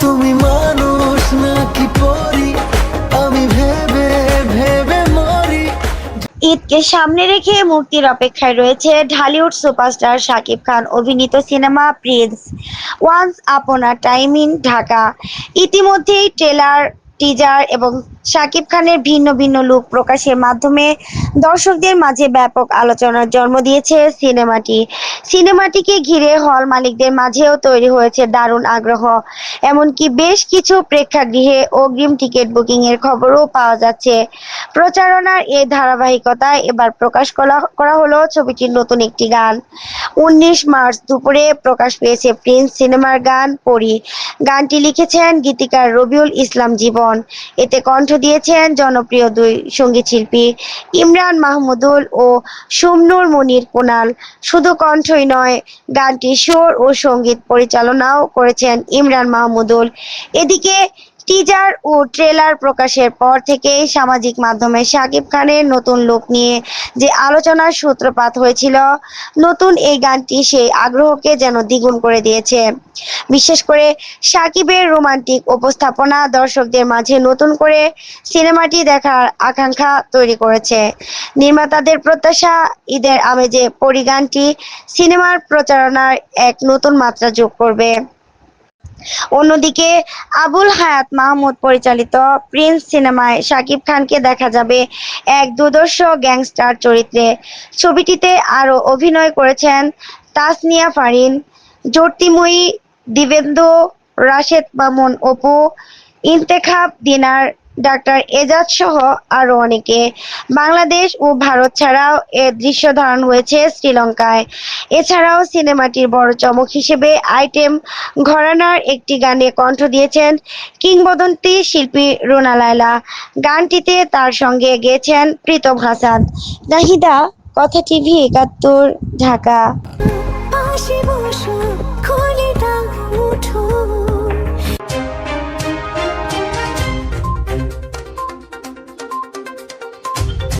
তুমি মানুষ নাকি পরি, আমি ভেবে ভেবে মরি। ঈদকে সামনে রেখে মুক্তির অপেক্ষায় রয়েছে ঢালিউড সুপারস্টার শাকিব খান অভিনীত cinema Prince once upon a time in Dhaka. ইতিমধ্যেই ট্রেলার, টিজার এবং শাকিব খানের ভিন্ন ভিন্ন লুক প্রকাশের মাধ্যমে দর্শকদের মাঝে ব্যাপক আলোচনার জন্ম দিয়েছে সিনেমাটিকে ঘিরে হল মালিকদের মাঝেও তৈরি হয়েছে দারুণ আগ্রহ। এমনকি বেশ কিছু প্রেক্ষাগৃহে অগ্রিম টিকিট বুকিং এর খবরও পাওয়া যাচ্ছে। প্রচারণার এই ধারাবাহিকতায় এবার প্রকাশ করা হলো ছবিটির নতুন একটি গান। 19 মার্চ দুপুরে প্রকাশ পেয়েছে প্রিন্স সিনেমার গান পরী। গানটি লিখেছেন গীতিকার রবিউল ইসলাম জীবন। এতে কণ্ঠ দিয়েছেন জনপ্রিয় দুই সঙ্গীতশিল্পী ইমরান মাহমুদুল ও সুমনুর মনির কুনাল। শুধু কণ্ঠই নয়, গানটির সুর ও সঙ্গীত পরিচালনাও করেছেন ইমরান মাহমুদুল। এদিকে টিজার ও ট্রেলার প্রকাশের পর থেকেই সামাজিক মাধ্যমে শাকিব খানের নতুন লুক নিয়ে যে আলোচনার সূত্রপাত হয়েছিল, নতুন এই গানটি সেই আগ্রহকে যেন দ্বিগুণ করে দিয়েছে। বিশেষ করে শাকিবের রোমান্টিক উপস্থাপনা দর্শকদের মাঝে নতুন করে সিনেমাটি দেখার আকাঙ্ক্ষা তৈরি করেছে। নির্মাতাদের প্রত্যাশা, ঈদের আমেজে পরী গানটি সিনেমার প্রচারণার এক নতুন মাত্রা যোগ করবে। অন্যদিকে আবুল হায়াত মাহমুদ পরিচালিত প্রিন্স সিনেমায় শাকিব খানকে দেখা যাবে এক দুর্ধর্ষ গ্যাংস্টার চরিত্রে। ছবিটিতে আরও অভিনয় করেছেন তাসনিয়া ফারিন, জ্যোতির্ময়ী, দিবেন্দু, রাশেদ মামুন অপু, ইন্তেখাব দিনার, ডাক্তার এজাজ সহ আরও অনেকে। বাংলাদেশ ও ভারত ছাড়াও এর দৃশ্য ধারণ হয়েছে শ্রীলঙ্কায়। এছাড়াও সিনেমাটির বড় চমক হিসেবে আইটেম ঘরানার একটি গানে কণ্ঠ দিয়েছেন কিংবদন্তি শিল্পী রুনা লায়লা। গানটিতে তার সঙ্গে গেয়েছেন প্রীতম হাসান। নাহিদা, কথা টিভি ৭১, ঢাকা। পাশে বসো,